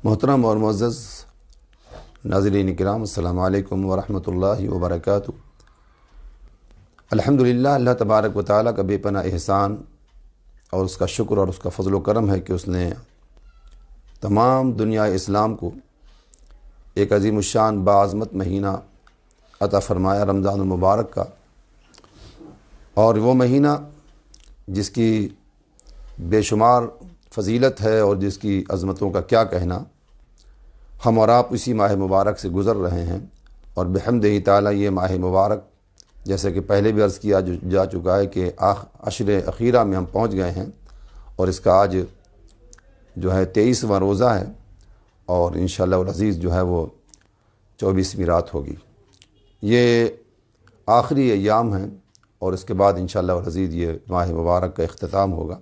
محترم اور معزز ناظرین کرام، السلام علیکم ورحمۃ اللہ وبرکاتہ۔ الحمدللہ، اللہ تبارک و تعالیٰ کا بے پناہ احسان اور اس کا شکر اور اس کا فضل و کرم ہے کہ اس نے تمام دنیا اسلام کو ایک عظیم الشان باعظمت مہینہ عطا فرمایا، رمضان المبارک کا۔ اور وہ مہینہ جس کی بے شمار فضیلت ہے اور جس کی عظمتوں کا کیا کہنا، ہم اور آپ اسی ماہ مبارک سے گزر رہے ہیں، اور بحمدہ تعالیٰ یہ ماہ مبارک جیسے کہ پہلے بھی عرض کیا جا چکا ہے کہ عشر اخیرہ میں ہم پہنچ گئے ہیں، اور اس کا آج جو ہے 23واں روزہ ہے، اور انشاءاللہ العزیز جو ہے وہ 24ویں رات ہوگی۔ یہ آخری ایام ہیں، اور اس کے بعد انشاءاللہ العزیز یہ ماہ مبارک کا اختتام ہوگا۔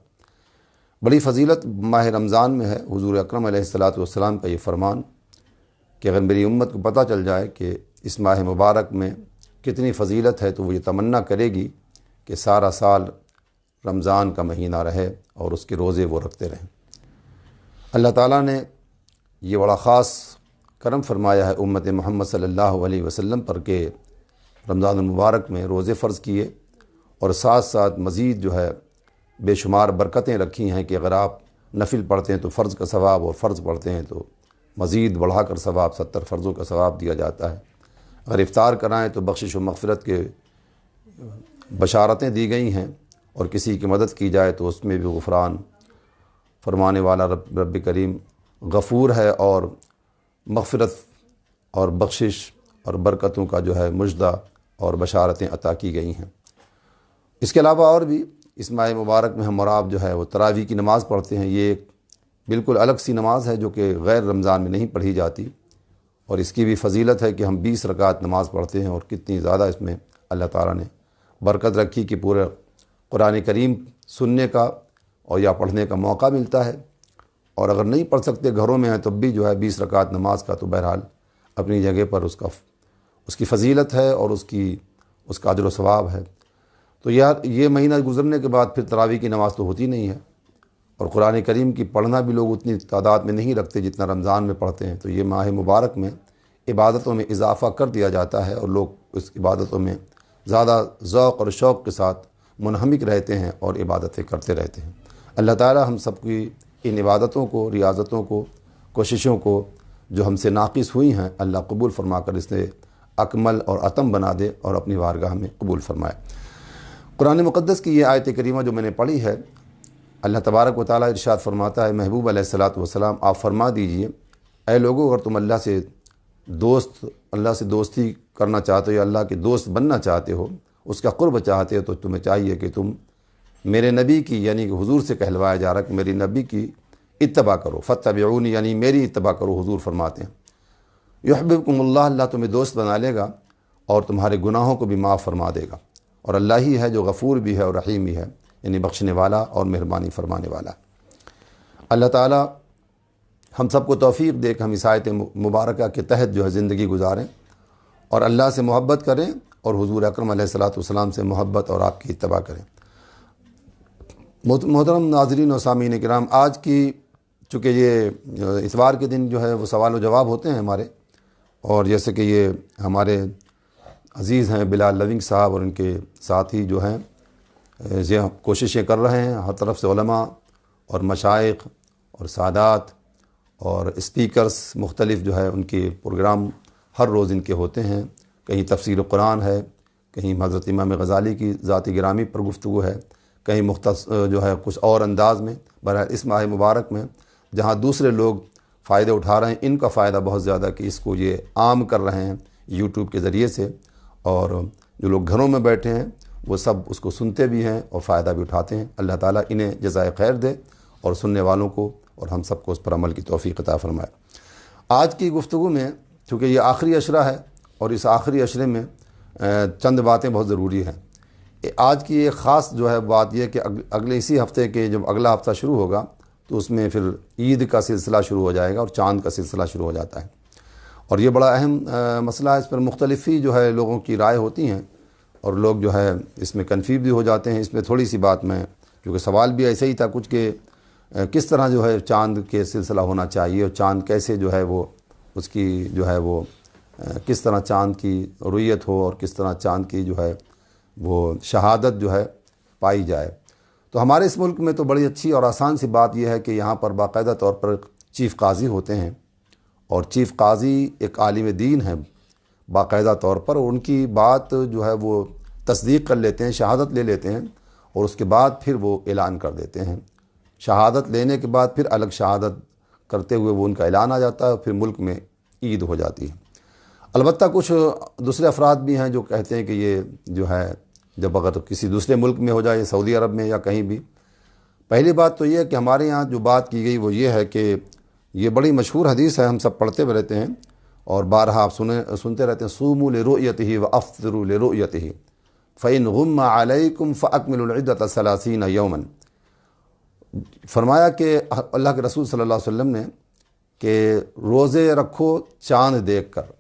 بڑی فضیلت ماہ رمضان میں ہے۔ حضور اکرم علیہ الصلاۃ والسلام کا یہ فرمان کہ اگر میری امت کو پتہ چل جائے کہ اس ماہ مبارک میں کتنی فضیلت ہے تو وہ یہ تمنا کرے گی کہ سارا سال رمضان کا مہینہ رہے اور اس کے روزے وہ رکھتے رہیں۔ اللہ تعالیٰ نے یہ بڑا خاص کرم فرمایا ہے امت محمد صلی اللہ علیہ وسلم پر کہ رمضان المبارک میں روزے فرض کیے، اور ساتھ ساتھ مزید جو ہے بے شمار برکتیں رکھی ہیں کہ اگر آپ نفل پڑھتے ہیں تو فرض کا ثواب، اور فرض پڑھتے ہیں تو مزید بڑھا کر ثواب 70 فرضوں کا ثواب دیا جاتا ہے۔ اگر افطار کرائیں تو بخشش و مغفرت کے بشارتیں دی گئی ہیں، اور کسی کی مدد کی جائے تو اس میں بھی غفران فرمانے والا رب کریم غفور ہے، اور مغفرت اور بخشش اور برکتوں کا جو ہے مژدہ اور بشارتیں عطا کی گئی ہیں۔ اس کے علاوہ اور بھی اس ماہ مبارک میں ہم اور آپ جو ہے وہ تراویح کی نماز پڑھتے ہیں۔ یہ ایک بالکل الگ سی نماز ہے جو کہ غیر رمضان میں نہیں پڑھی جاتی، اور اس کی بھی فضیلت ہے کہ ہم 20 رکعت نماز پڑھتے ہیں، اور کتنی زیادہ اس میں اللہ تعالیٰ نے برکت رکھی کہ پورے قرآن کریم سننے کا اور یا پڑھنے کا موقع ملتا ہے۔ اور اگر نہیں پڑھ سکتے، گھروں میں ہیں، تب بھی جو ہے 20 رکعت نماز کا تو بہرحال اپنی جگہ پر اس کی فضیلت ہے اور اس کا اجر و ثواب ہے۔ تو یہ مہینہ گزرنے کے بعد پھر تراویح کی نماز تو ہوتی نہیں ہے، اور قرآن کریم کی پڑھنا بھی لوگ اتنی تعداد میں نہیں رکھتے جتنا رمضان میں پڑھتے ہیں۔ تو یہ ماہ مبارک میں عبادتوں میں اضافہ کر دیا جاتا ہے، اور لوگ اس عبادتوں میں زیادہ ذوق اور شوق کے ساتھ منہمک رہتے ہیں اور عبادتیں کرتے رہتے ہیں۔ اللہ تعالی ہم سب کی ان عبادتوں کو، ریاضتوں کو، کوششوں کو جو ہم سے ناقص ہوئی ہیں، اللہ قبول فرما کر اس نے اکمل اور اتم بنا دے اور اپنی بارگاہ میں قبول فرمائے۔ قرآن مقدس کی یہ آیت کریمہ جو میں نے پڑھی ہے، اللہ تبارک و تعالیٰ ارشاد فرماتا ہے، محبوب علیہ الصلاۃ والسلام آپ فرما دیجئے، اے لوگو اگر تم اللہ سے دوستی کرنا چاہتے ہو یا اللہ کے دوست بننا چاہتے ہو، اس کا قرب چاہتے ہو، تو تمہیں چاہیے کہ تم میرے نبی کی، یعنی کہ حضور سے کہلوایا جا رہا کہ میری نبی کی اتباع کرو، فاتبعونی یعنی میری اتباع کرو۔ حضور فرماتے ہیں یحببکم اللہ، اللہ تمہیں دوست بنا لے گا اور تمہارے گناہوں کو بھی معاف فرما دے گا، اور اللہ ہی ہے جو غفور بھی ہے اور رحیم بھی ہے، یعنی بخشنے والا اور مہربانی فرمانے والا۔ اللہ تعالیٰ ہم سب کو توفیق دے کہ ہم اس آیت مبارکہ کے تحت جو ہے زندگی گزاریں، اور اللہ سے محبت کریں، اور حضور اکرم علیہ الصلاۃ والسلام سے محبت اور آپ کی اتباع کریں۔ محترم ناظرین و سامعین کرام، آج کی چونکہ یہ اتوار کے دن جو ہے وہ سوال و جواب ہوتے ہیں ہمارے، اور جیسے کہ یہ ہمارے عزیز ہیں بلال لونگ صاحب اور ان کے ساتھی جو ہیں یہ کوششیں کر رہے ہیں، ہر طرف سے علماء اور مشائخ اور سادات اور اسپیکرز مختلف جو ہے ان کے پروگرام ہر روز ان کے ہوتے ہیں۔ کہیں تفسیر قرآن ہے، کہیں حضرت امام غزالی کی ذاتی گرامی پر گفتگو ہے، کہیں مختص جو ہے کچھ اور انداز میں۔ بہرحال اس ماہ مبارک میں جہاں دوسرے لوگ فائدے اٹھا رہے ہیں، ان کا فائدہ بہت زیادہ کہ اس کو یہ عام کر رہے ہیں یوٹیوب کے ذریعے سے، اور جو لوگ گھروں میں بیٹھے ہیں وہ سب اس کو سنتے بھی ہیں اور فائدہ بھی اٹھاتے ہیں۔ اللہ تعالیٰ انہیں جزائے خیر دے، اور سننے والوں کو اور ہم سب کو اس پر عمل کی توفیق عطا فرمائے۔ آج کی گفتگو میں چونکہ یہ آخری عشرہ ہے، اور اس آخری عشرے میں چند باتیں بہت ضروری ہیں۔ آج کی ایک خاص جو ہے بات یہ کہ اگلے اسی ہفتے کے جب اگلا ہفتہ شروع ہوگا تو اس میں پھر عید کا سلسلہ شروع ہو جائے گا، اور چاند کا سلسلہ شروع ہو جاتا ہے، اور یہ بڑا اہم مسئلہ ہے۔ اس پر مختلف ہی جو ہے لوگوں کی رائے ہوتی ہیں، اور لوگ جو ہے اس میں کنفیوز بھی ہو جاتے ہیں۔ اس میں تھوڑی سی بات میں، کیونکہ سوال بھی ایسے ہی تھا کچھ کہ کس طرح جو ہے چاند کے سلسلہ ہونا چاہیے، اور چاند کیسے جو ہے وہ اس کی جو ہے وہ کس طرح چاند کی رؤیت ہو، اور کس طرح چاند کی جو ہے وہ شہادت جو ہے پائی جائے۔ تو ہمارے اس ملک میں تو بڑی اچھی اور آسان سی بات یہ ہے کہ یہاں پر باقاعدہ طور پر چیف قاضی ہوتے ہیں، اور چیف قاضی ایک عالم دین ہے باقاعدہ طور پر، اور ان کی بات جو ہے وہ تصدیق کر لیتے ہیں، شہادت لے لیتے ہیں، اور اس کے بعد پھر وہ اعلان کر دیتے ہیں۔ شہادت لینے کے بعد پھر الگ شہادت کرتے ہوئے وہ ان کا اعلان آ جاتا ہے، اور پھر ملک میں عید ہو جاتی ہے۔ البتہ کچھ دوسرے افراد بھی ہیں جو کہتے ہیں کہ یہ جو ہے جب اگر کسی دوسرے ملک میں ہو جائے، سعودی عرب میں یا کہیں بھی، پہلی بات تو یہ ہے کہ ہمارے یہاں جو بات کی گئی وہ یہ ہے کہ یہ بڑی مشہور حدیث ہے، ہم سب پڑھتے ہوئے رہتے ہیں اور بارہا آپ سنتے رہتے ہیں، صوموا لرؤیتہ وافطروا لرؤیتہ فإن غم علیکم فأکملوا العدۃ 30 یوما۔ فرمایا کہ اللہ کے رسول صلی اللہ علیہ وسلم نے کہ روزے رکھو چاند دیکھ کر،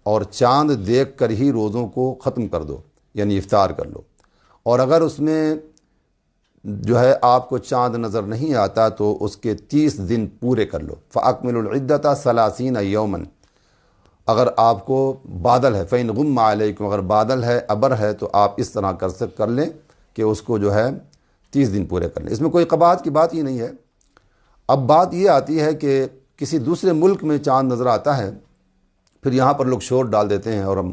اور چاند دیکھ کر ہی روزوں کو ختم کر دو، یعنی افطار کر لو، اور اگر اس میں جو ہے آپ کو چاند نظر نہیں آتا تو اس کے 30 دن پورے کر لو۔ فأکملوا العدۃ 30 یوما۔ اگر آپ کو بادل ہے، فإن غم علیکم، اگر بادل ہے، ابر ہے، تو آپ اس طرح کر لیں کہ اس کو جو ہے 30 دن پورے کر لیں۔ اس میں کوئی قباحت کی بات ہی نہیں ہے۔ اب بات یہ آتی ہے کہ کسی دوسرے ملک میں چاند نظر آتا ہے، پھر یہاں پر لوگ شور ڈال دیتے ہیں اور ہم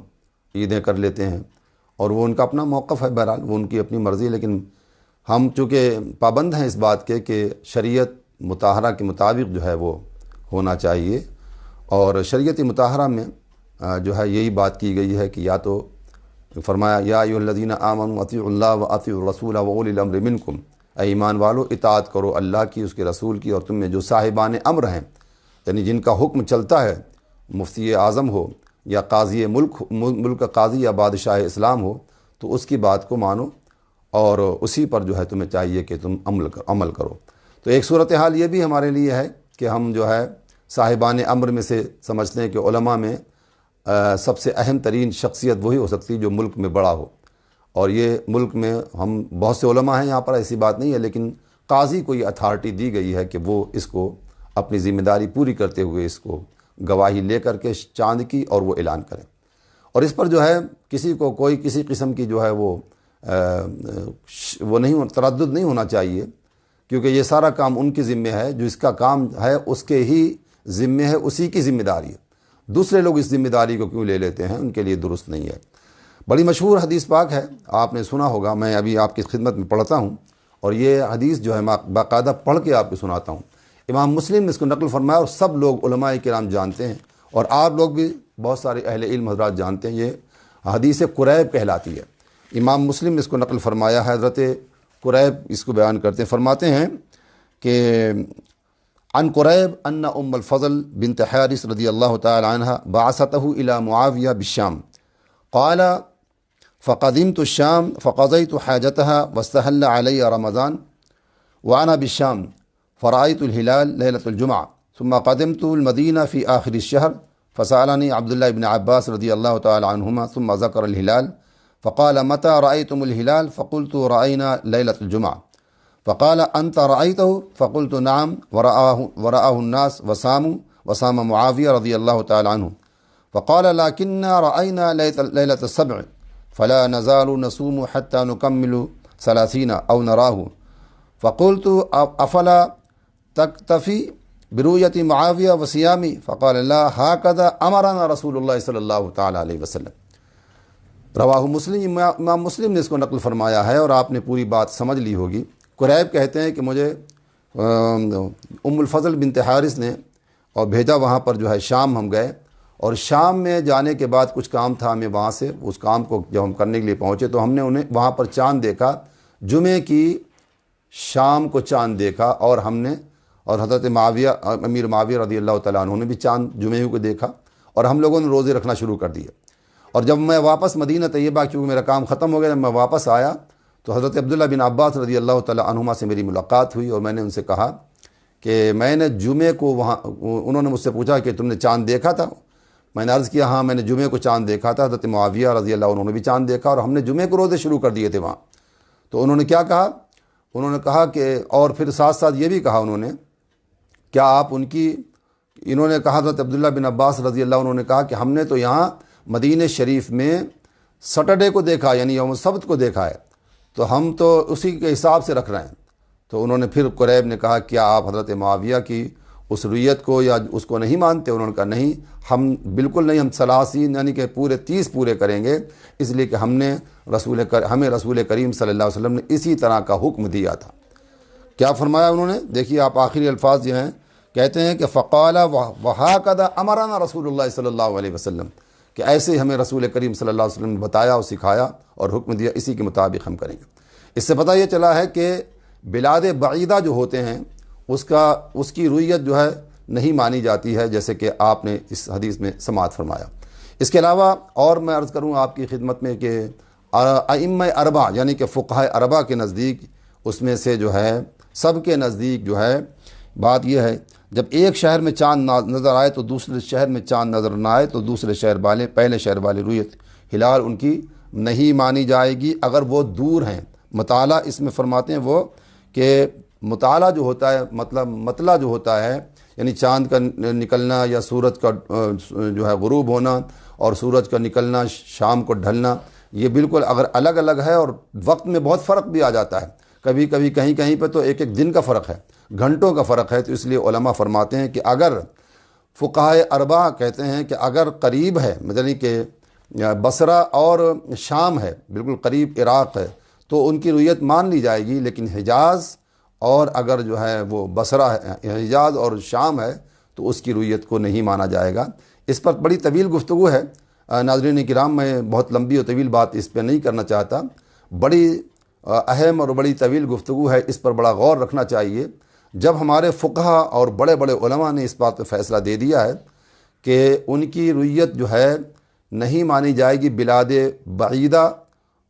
عیدیں کر لیتے ہیں، اور وہ ان کا اپنا موقف ہے، بہرحال وہ ان کی اپنی مرضی، لیکن ہم چونکہ پابند ہیں اس بات کے کہ شریعت مطہرہ کے مطابق جو ہے وہ ہونا چاہیے، اور شریعت مطہرہ میں جو ہے یہی بات کی گئی ہے کہ یا تو فرمایا یا ایھا الذین آمنوا اطیعوا اللہ واطیعوا الرسول واولی الامر منکم، اے ایمان والو اطاعت کرو اللہ کی، اس کے رسول کی، اور تم میں جو صاحبان امر ہیں، یعنی جن کا حکم چلتا ہے، مفتی اعظم ہو یا قاضی ملک کا قاضی یا بادشاہ اسلام ہو، تو اس کی بات کو مانو، اور اسی پر جو ہے تمہیں چاہیے کہ تم عمل کرو۔ تو ایک صورتحال یہ بھی ہمارے لیے ہے کہ ہم جو ہے صاحبان امر میں سے سمجھتے ہیں کہ علماء میں سب سے اہم ترین شخصیت وہی ہو سکتی جو ملک میں بڑا ہو، اور یہ ملک میں ہم بہت سے علماء ہیں، یہاں پر ایسی بات نہیں ہے، لیکن قاضی کو یہ اتھارٹی دی گئی ہے کہ وہ اس کو اپنی ذمہ داری پوری کرتے ہوئے اس کو گواہی لے کر کے چاند کی اور وہ اعلان کریں، اور اس پر جو ہے کسی کو کوئی کسی قسم کی جو ہے وہ نہیں تردد نہیں ہونا چاہیے، کیونکہ یہ سارا کام ان کی ذمہ ہے، جو اس کا کام ہے اس کے ہی ذمہ ہے، اسی کی ذمہ داری ہے۔ دوسرے لوگ اس ذمہ داری کو کیوں لے لیتے ہیں، ان کے لیے درست نہیں ہے۔ بڑی مشہور حدیث پاک ہے، آپ نے سنا ہوگا، میں ابھی آپ کی خدمت میں پڑھتا ہوں، اور یہ حدیث جو ہے باقاعدہ پڑھ کے آپ کو سناتا ہوں۔ امام مسلم نے اس کو نقل فرمایا، اور سب لوگ علماء کرام جانتے ہیں، اور آپ لوگ بھی بہت سارے اہل علم حضرات جانتے ہیں، یہ حدیث قریب کہلاتی ہے۔ امام مسلم نے اس کو نقل فرمایا، حضرت قریب اس کو بیان کرتے ہیں، فرماتے ہیں کہ عن قریب ان ام الفضل بنت حارث رضی اللہ تعالی عنہ بعثته الى معاویہ بالشام قال فقدمت الشام فقضيت حاجتها واستهل علي رمضان وانا بالشام فرأيت الهلال ليلة الجمعة ثم قدمت المدينة في آخر الشهر فسألني عبد الله بن عباس رضي الله تعالى عنهما ثم ذكر الهلال فقال متى رأيتم الهلال فقلت رأينا ليلة الجمعة فقال أنت رأيته فقلت نعم ورآه الناس وصام معاوية رضي الله تعالى عنه فقال لكننا رأينا ليلة السبع فلا نزال نصوم حتى نكمل 30 أو نراه فقلت أفلا تكتفي برؤية معاوية وصيامي فقال لا هكذا أمرنا رسول الله صلی اللہ تعالی علیہ وسلم۔ رواہ مسلم، امام مسلم نے اس کو نقل فرمایا ہے، اور آپ نے پوری بات سمجھ لی ہوگی۔ قریب کہتے ہیں کہ مجھے ام الفضل بنت حارث نے اور بھیجا، وہاں پر جو ہے شام ہم گئے، اور شام میں جانے کے بعد کچھ کام تھا ہمیں وہاں سے، اس کام کو جب ہم کرنے کے لیے پہنچے تو ہم نے انہیں وہاں پر چاند دیکھا، جمعے کی شام کو چاند دیکھا، اور ہم نے اور حضرت معاویہ امیر معاویہ رضی اللہ تعالیٰ عنہ نے بھی چاند جمعے کو دیکھا، اور ہم لوگوں نے روزے رکھنا شروع کر دیے۔ اور جب میں واپس مدینہ طیبہ، کیونکہ میرا کام ختم ہو گیا، جب میں واپس آیا تو حضرت عبداللہ بن عباس رضی اللہ تعالیٰ عنہما سے میری ملاقات ہوئی، اور میں نے ان سے کہا کہ میں نے جمعے کو وہاں، انہوں نے مجھ سے پوچھا کہ تم نے چاند دیکھا تھا؟ میں نے عرض کیا ہاں میں نے جمعے کو چاند دیکھا تھا۔ حضرت معاویہ رضی اللہ عنہ نے بھی چاند دیکھا، اور ہم نے جمعے کو روزے شروع کر دیے تھے وہاں۔ تو انہوں نے کیا کہا؟ انہوں نے کہا کہ اور پھر ساتھ ساتھ یہ بھی کہا انہوں نے کیا آپ انہوں نے کہا حضرت عبداللہ بن عباس رضی اللہ عنہ انہوں نے کہا کہ ہم نے تو یہاں مدینہ شریف میں سیٹرڈے کو دیکھا یعنی یوم السبت کو دیکھا ہے، تو ہم تو اسی کے حساب سے رکھ رہے ہیں۔ تو انہوں نے پھر قریب نے کہا کیا آپ حضرت معاویہ کی اس رویت کو یا اس کو نہیں مانتے؟ انہوں نے کہا نہیں، ہم بالکل نہیں، ہم 30 یعنی کہ پورے 30 پورے کریں گے، اس لیے کہ ہمیں رسول کریم صلی اللہ علیہ وسلم نے اسی طرح کا حکم دیا تھا۔ کیا فرمایا انہوں نے؟ دیکھیے آپ آخری الفاظ جو ہیں کہتے ہیں کہ فقال وہکذا امرنا رسول اللہ صلی اللہ علیہ وسلم، کہ ایسے ہمیں رسول کریم صلی اللہ علیہ وسلم نے بتایا اور سکھایا اور حکم دیا، اسی کے مطابق ہم کریں گے۔ اس سے پتہ یہ چلا ہے کہ بلاد بعیدہ جو ہوتے ہیں اس کی رویت جو ہے نہیں مانی جاتی ہے، جیسے کہ آپ نے اس حدیث میں سماعت فرمایا۔ اس کے علاوہ اور میں عرض کروں آپ کی خدمت میں کہ ائمہ اربع یعنی کہ فقہاء اربع کے نزدیک، اس میں سے جو ہے سب کے نزدیک جو ہے بات یہ ہے، جب ایک شہر میں چاند نظر آئے تو دوسرے شہر میں چاند نظر نہ آئے تو دوسرے شہر والے پہلے شہر والے رویت ہلال ان کی نہیں مانی جائے گی اگر وہ دور ہیں۔ مطالعہ اس میں فرماتے ہیں وہ کہ مطالعہ جو ہوتا ہے مطلع جو ہوتا ہے یعنی چاند کا نکلنا یا سورج کا جو ہے غروب ہونا اور سورج کا نکلنا شام کو ڈھلنا، یہ بالکل اگر الگ الگ ہے اور وقت میں بہت فرق بھی آ جاتا ہے، کبھی کبھی کہیں پہ تو ایک دن کا فرق ہے، گھنٹوں کا فرق ہے، تو اس لیے علماء فرماتے ہیں کہ اگر فقہاء اربعہ کہتے ہیں کہ اگر قریب ہے یعنی کہ بصرہ اور شام ہے، بالکل قریب عراق ہے، تو ان کی رویت مان لی جائے گی، لیکن حجاز اور اگر جو ہے وہ بصرہ ہے، حجاز اور شام ہے، تو اس کی رویت کو نہیں مانا جائے گا۔ اس پر بڑی طویل گفتگو ہے ناظرین کرام، میں بہت لمبی اور طویل بات اس پہ نہیں کرنا چاہتا، بڑی اہم اور بڑی طویل گفتگو ہے، اس پر بڑا غور رکھنا چاہیے۔ جب ہمارے فقہا اور بڑے بڑے علماء نے اس بات پہ فیصلہ دے دیا ہے کہ ان کی رویت جو ہے نہیں مانی جائے گی بلاد بعیدہ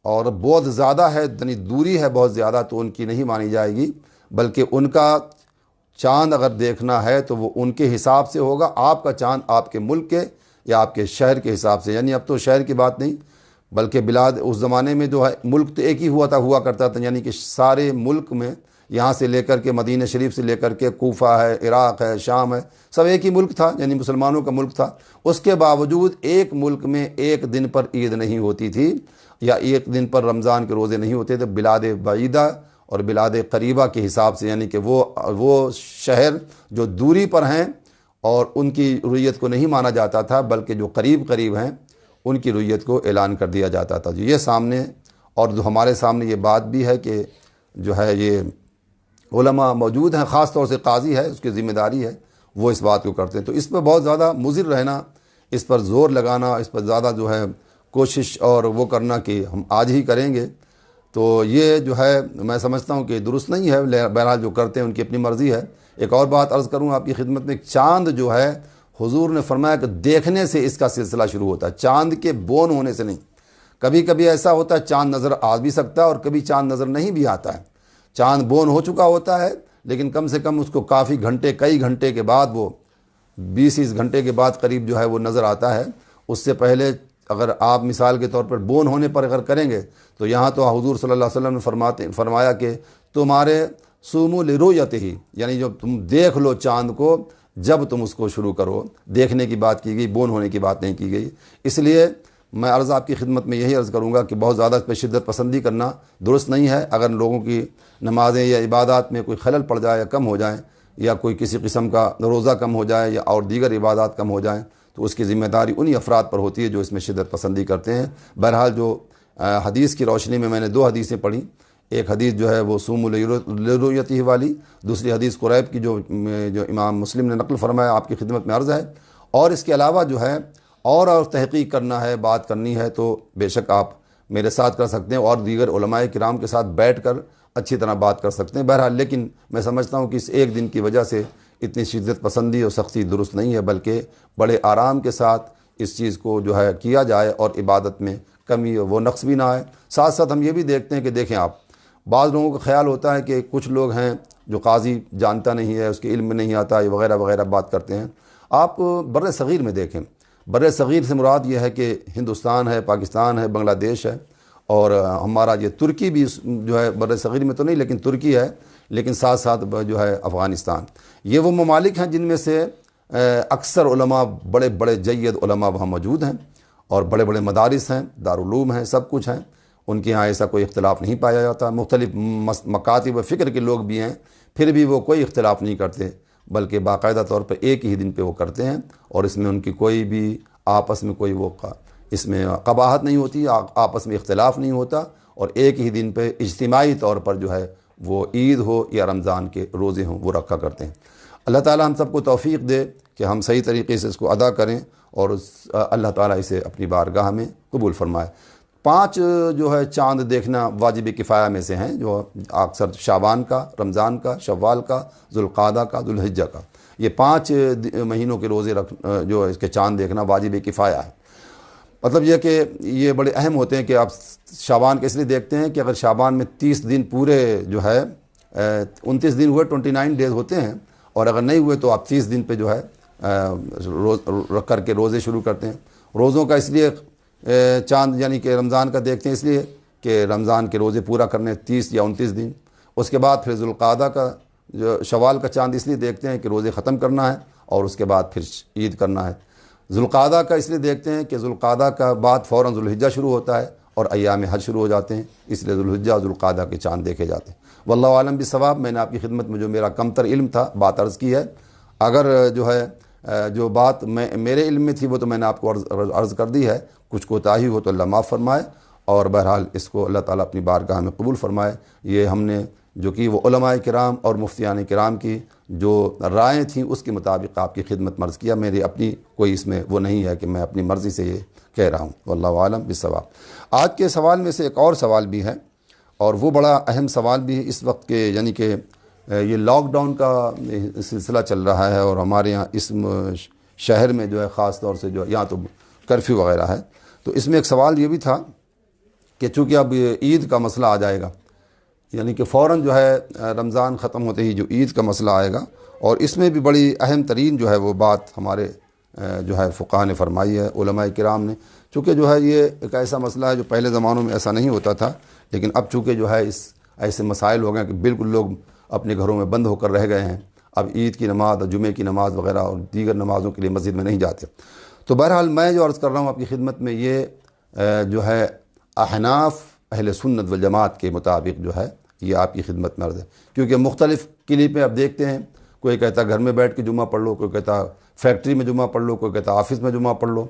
اور بہت زیادہ ہے یعنی دوری ہے بہت زیادہ، تو ان کی نہیں مانی جائے گی، بلکہ ان کا چاند اگر دیکھنا ہے تو وہ ان کے حساب سے ہوگا، آپ کا چاند آپ کے ملک کے یا آپ کے شہر کے حساب سے، یعنی اب تو شہر کی بات نہیں بلکہ بلاد اس زمانے میں جو ہے ملک تو ایک ہی ہوا کرتا تھا، یعنی کہ سارے ملک میں یہاں سے لے کر کے مدینہ شریف سے لے کر کے کوفہ ہے، عراق ہے، شام ہے، سب ایک ہی ملک تھا، یعنی مسلمانوں کا ملک تھا۔ اس کے باوجود ایک ملک میں ایک دن پر عید نہیں ہوتی تھی یا ایک دن پر رمضان کے روزے نہیں ہوتے تھے، بلاد بعیدہ اور بلاد قریبہ کے حساب سے، یعنی کہ وہ شہر جو دوری پر ہیں اور ان کی رویت کو نہیں مانا جاتا تھا، بلکہ جو قریب ہیں ان کی رویت کو اعلان کر دیا جاتا تھا۔ جو یہ سامنے اور جو ہمارے سامنے یہ بات بھی ہے کہ جو ہے یہ علماء موجود ہیں، خاص طور سے قاضی ہے، اس کی ذمہ داری ہے، وہ اس بات کو کرتے ہیں، تو اس پہ بہت زیادہ مضر رہنا، اس پر زور لگانا، اس پر زیادہ جو ہے کوشش اور وہ کرنا کہ ہم آج ہی کریں گے، تو یہ جو ہے میں سمجھتا ہوں کہ درست نہیں ہے۔ بہرحال جو کرتے ہیں ان کی اپنی مرضی ہے۔ ایک اور بات عرض کروں آپ کی خدمت میں، چاند جو ہے حضور نے فرمایا کہ دیکھنے سے اس کا سلسلہ شروع ہوتا ہے، چاند کے بون ہونے سے نہیں۔ کبھی کبھی ایسا ہوتا ہے چاند نظر آ بھی سکتا ہے اور کبھی چاند نظر نہیں بھی آتا ہے، چاند بون ہو چکا ہوتا ہے لیکن کم سے کم اس کو کافی گھنٹے کئی گھنٹے کے بعد وہ 20 گھنٹے کے بعد قریب جو ہے وہ نظر آتا ہے۔ اس سے پہلے اگر آپ مثال کے طور پر بون ہونے پر اگر کریں گے تو یہاں تو حضور صلی اللہ علیہ وسلم نے فرمایا کہ تمہارے سومو لرؤیتہ، یعنی جو تم دیکھ لو چاند کو جب تم اس کو شروع کرو، دیکھنے کی بات کی گئی، بون ہونے کی بات نہیں کی گئی۔ اس لیے میں عرض آپ کی خدمت میں یہی عرض کروں گا کہ بہت زیادہ اس پہ شدت پسندی کرنا درست نہیں ہے۔ اگر لوگوں کی نمازیں یا عبادات میں کوئی خلل پڑ جائے یا کم ہو جائیں یا کوئی کسی قسم کا روزہ کم ہو جائے یا اور دیگر عبادات کم ہو جائیں تو اس کی ذمہ داری انہی افراد پر ہوتی ہے جو اس میں شدت پسندی کرتے ہیں۔ بہرحال جو حدیث کی روشنی میں نے 2 حدیثیں پڑھی، ایک حدیث جو ہے وہ سومو لرؤیتہ والی، دوسری حدیث قریب کی جو امام مسلم نے نقل فرمایا، آپ کی خدمت میں عرض ہے۔ اور اس کے علاوہ جو ہے اور تحقیق کرنا ہے، بات کرنی ہے تو بے شک آپ میرے ساتھ کر سکتے ہیں اور دیگر علماء کرام کے ساتھ بیٹھ کر اچھی طرح بات کر سکتے ہیں۔ بہرحال لیکن میں سمجھتا ہوں کہ اس ایک دن کی وجہ سے اتنی شدت پسندی اور سختی درست نہیں ہے، بلکہ بڑے آرام کے ساتھ اس چیز کو جو ہے کیا جائے اور عبادت میں کمی وہ نقص بھی نہ آئے۔ ساتھ ساتھ ہم یہ بھی دیکھتے ہیں کہ دیکھیں آپ، بعض لوگوں کا خیال ہوتا ہے کہ کچھ لوگ ہیں جو قاضی جانتا نہیں ہے، اس کے علم میں نہیں آتا، یہ وغیرہ وغیرہ بات کرتے ہیں۔ آپ بر صغیر میں دیکھیں، بر صغیر سے مراد یہ ہے کہ ہندوستان ہے، پاکستان ہے، بنگلہ دیش ہے اور ہمارا یہ ترکی بھی جو ہے بر صغیر میں تو نہیں لیکن ترکی ہے، لیکن ساتھ ساتھ جو ہے افغانستان، یہ وہ ممالک ہیں جن میں سے اکثر علماء، بڑے بڑے جید علماء وہاں موجود ہیں، اور بڑے بڑے مدارس ہیں، دارالعلوم ہیں، سب کچھ ہیں، ان کے ہاں ایسا کوئی اختلاف نہیں پایا جاتا۔ مختلف مکاتب و فکر کے لوگ بھی ہیں، پھر بھی وہ کوئی اختلاف نہیں کرتے، بلکہ باقاعدہ طور پر ایک ہی دن پہ وہ کرتے ہیں، اور اس میں ان کی کوئی بھی آپس میں کوئی وہ اس میں قباحت نہیں ہوتی، آپس میں اختلاف نہیں ہوتا، اور ایک ہی دن پہ اجتماعی طور پر جو ہے وہ عید ہو یا رمضان کے روزے ہوں وہ رکھا کرتے ہیں۔ اللہ تعالی ہم سب کو توفیق دے کہ ہم صحیح طریقے سے اس کو ادا کریں، اور اللہ تعالی اسے اپنی بارگاہ میں قبول فرمائے۔ 5 جو ہے چاند دیکھنا واجب کفایہ میں سے ہیں، جو اکثر شعبان کا، رمضان کا، شوال کا، ذوالقعدہ کا، ذوالحجہ کا، یہ 5 مہینوں کے روزے جو اس کے چاند دیکھنا واجب کفایہ ہے۔ مطلب یہ کہ یہ بڑے اہم ہوتے ہیں کہ آپ شعبان کے اس لیے دیکھتے ہیں کہ اگر شعبان میں 30 دن پورے جو ہے 29 دن ہوئے، 29 ڈیز ہوتے ہیں، اور اگر نہیں ہوئے تو آپ 30 دن پہ جو ہے رکھ کر کے روزے شروع کرتے ہیں۔ روزوں کا اس لیے چاند یعنی کہ رمضان کا دیکھتے ہیں اس لیے کہ رمضان کے روزے پورا کرنے 30 یا 29 دن، اس کے بعد پھر ذوالقعدہ کا جو شوال کا چاند اس لیے دیکھتے ہیں کہ روزے ختم کرنا ہے، اور اس کے بعد پھر عید کرنا ہے۔ ذوالقعدہ کا اس لیے دیکھتے ہیں کہ ذوالقعدہ کا بعد فوراً ذوالحجہ شروع ہوتا ہے اور ایام حج شروع ہو جاتے ہیں، اس لیے ذوالحجہ اور ذوالقعدہ کے چاند دیکھے جاتے ہیں۔ واللہ عالم بالصواب۔ میں نے آپ کی خدمت میں جو میرا کمتر علم تھا بات عرض کی ہے، اگر جو ہے جو بات میرے علم میں تھی وہ تو میں نے آپ کو عرض کر دی ہے، کچھ کوتاہی ہو تو اللہ معاف فرمائے، اور بہرحال اس کو اللہ تعالیٰ اپنی بارگاہ میں قبول فرمائے۔ یہ ہم نے جو کہ وہ علماء کرام اور مفتیان کرام کی جو رائیں تھیں اس کے مطابق آپ کی خدمت مرض کیا، میری اپنی کوئی اس میں وہ نہیں ہے کہ میں اپنی مرضی سے یہ کہہ رہا ہوں۔ واللہ عالم بالصواب۔ آج کے سوال میں سے ایک اور سوال بھی ہے، اور وہ بڑا اہم سوال بھی ہے اس وقت کے، یعنی کہ یہ لاک ڈاؤن کا سلسلہ چل رہا ہے، اور ہمارے یہاں اس شہر میں جو ہے خاص طور سے جو یہاں تو کرفیو وغیرہ ہے، تو اس میں ایک سوال یہ بھی تھا کہ چونکہ اب عید کا مسئلہ آ جائے گا، یعنی کہ فوراً جو ہے رمضان ختم ہوتے ہی جو عید کا مسئلہ آئے گا، اور اس میں بھی بڑی اہم ترین جو ہے وہ بات ہمارے جو ہے فقہاء نے فرمائی ہے، علماء کرام نے، چونکہ جو ہے یہ ایک ایسا مسئلہ ہے جو پہلے زمانوں میں ایسا نہیں ہوتا تھا، لیکن اب چونکہ جو ہے اس ایسے مسائل ہو گئے کہ بالکل لوگ اپنے گھروں میں بند ہو کر رہ گئے ہیں، اب عید کی نماز اور جمعے کی نماز وغیرہ اور دیگر نمازوں کے لیے مسجد میں نہیں جاتے۔ تو بہرحال میں جو عرض کر رہا ہوں آپ کی خدمت میں، یہ جو ہے احناف اہل سنت والجماعت کے مطابق جو ہے یہ آپ کی خدمت میں عرض ہے، کیونکہ مختلف کلپیں آپ دیکھتے ہیں، کوئی کہتا ہے گھر میں بیٹھ کے جمعہ پڑھ لو، کوئی کہتا فیکٹری میں جمعہ پڑھ لو، کوئی کہتا آفس میں جمعہ پڑھ لو،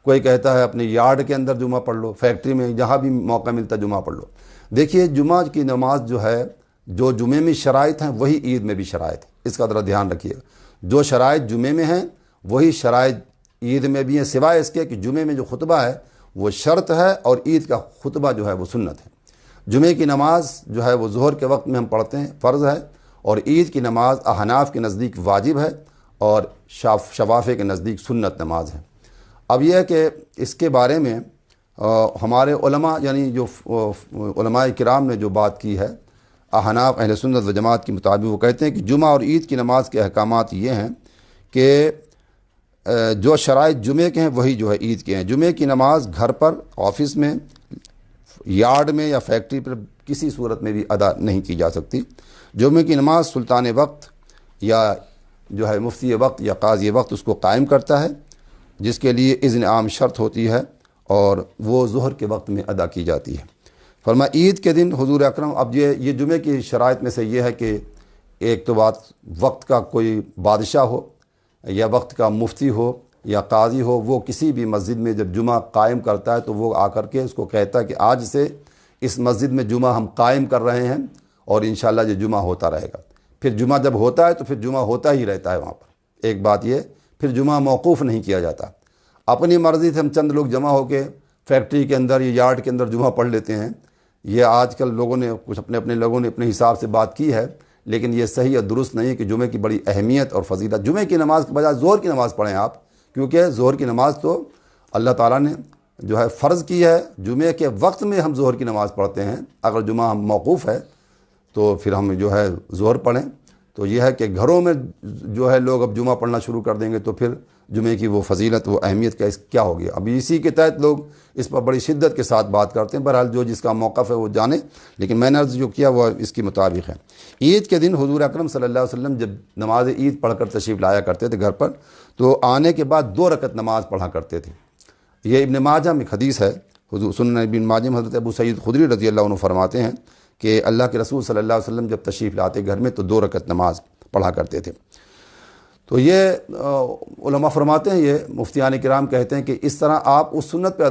کوئی کہتا ہے اپنے یارڈ کے اندر جمعہ پڑھ لو، فیکٹری میں جہاں بھی موقع ملتا ہے جمعہ پڑھ لو۔ دیکھیے جمعہ کی نماز جو ہے، جو جمعے میں شرائط ہیں وہی عید میں بھی شرائط ہیں، اس کا ذرا دھیان رکھیے گا۔ جو شرائط جمعے میں ہیں وہی شرائط عید میں بھی ہیں، سوائے اس کے کہ جمعے میں جو خطبہ ہے وہ شرط ہے، اور عید کا خطبہ جو ہے وہ سنت ہے۔ جمعے کی نماز جو ہے وہ ظہر کے وقت میں ہم پڑھتے ہیں، فرض ہے، اور عید کی نماز احناف کے نزدیک واجب ہے، اور شوافے کے نزدیک سنت نماز ہے۔ اب یہ ہے کہ اس کے بارے میں ہمارے علماء یعنی جو علماء کرام نے جو بات کی ہے احناف اہل سنت و جماعت کے مطابق، وہ کہتے ہیں کہ جمعہ اور عید کی نماز کے احکامات یہ ہیں کہ جو شرائط جمعے کے ہیں وہی جو ہے عید کے ہیں۔ جمعے کی نماز گھر پر، آفس میں، یارڈ میں یا فیکٹری پر کسی صورت میں بھی ادا نہیں کی جا سکتی۔ جمعے کی نماز سلطان وقت یا جو ہے مفتی وقت یا قاضی وقت اس کو قائم کرتا ہے، جس کے لیے اذن عام شرط ہوتی ہے، اور وہ ظہر کے وقت میں ادا کی جاتی ہے۔ فرمایا عید کے دن حضور اکرم، اب یہ جمعے کی شرائط میں سے یہ ہے کہ ایک تو بات وقت کا کوئی بادشاہ ہو یا وقت کا مفتی ہو یا قاضی ہو، وہ کسی بھی مسجد میں جب جمعہ قائم کرتا ہے تو وہ آ کر کے اس کو کہتا ہے کہ آج سے اس مسجد میں جمعہ ہم قائم کر رہے ہیں، اور انشاءاللہ یہ جمعہ ہوتا رہے گا۔ پھر جمعہ جب ہوتا ہے تو پھر جمعہ ہوتا ہی رہتا ہے وہاں پر۔ ایک بات یہ، پھر جمعہ موقوف نہیں کیا جاتا۔ اپنی مرضی سے ہم چند لوگ جمع ہو کے فیکٹری کے اندر یا یارڈ کے اندر جمعہ پڑھ لیتے ہیں، یہ آج کل لوگوں نے کچھ اپنے لوگوں نے اپنے حساب سے بات کی ہے، لیکن یہ صحیح اور درست نہیں ہے کہ جمعے کی بڑی اہمیت اور فضیلت، جمعے کی نماز کے بجائے ظہر کی نماز پڑھیں آپ، کیونکہ ظہر کی نماز تو اللہ تعالیٰ نے جو ہے فرض کی ہے، جمعے کے وقت میں ہم ظہر کی نماز پڑھتے ہیں۔ اگر جمعہ ہم موقوف ہے تو پھر ہم جو ہے ظہر پڑھیں۔ تو یہ ہے کہ گھروں میں جو ہے لوگ اب جمعہ پڑھنا شروع کر دیں گے تو پھر جمعے کی وہ فضیلت، وہ اہمیت کیا ہوگی. ابھی اسی کے تحت لوگ اس پر بڑی شدت کے ساتھ بات کرتے ہیں. بہرحال جو جس کا موقف ہے وہ جانے، لیکن میں نے عرض جو کیا وہ اس کے مطابق ہے. عید کے دن حضور اکرم صلی اللہ علیہ وسلم جب نماز عید پڑھ کر تشریف لایا کرتے تھے گھر پر، تو آنے کے بعد 2 رکعت نماز پڑھا کرتے تھے. یہ ابن ماجہ میں حدیث ہے، حضور سنن ابن ماجہ میں حضرت ابو سعید خدری رضی اللہ عنہ فرماتے ہیں کہ اللہ کے رسول صلی اللہ علیہ وسلم جب تشریف لاتے گھر میں تو 2 رکعت نماز پڑھا کرتے تھے. تو یہ علماء فرماتے ہیں، یہ مفتیان کرام کہتے ہیں کہ اس طرح آپ اس سنت پہ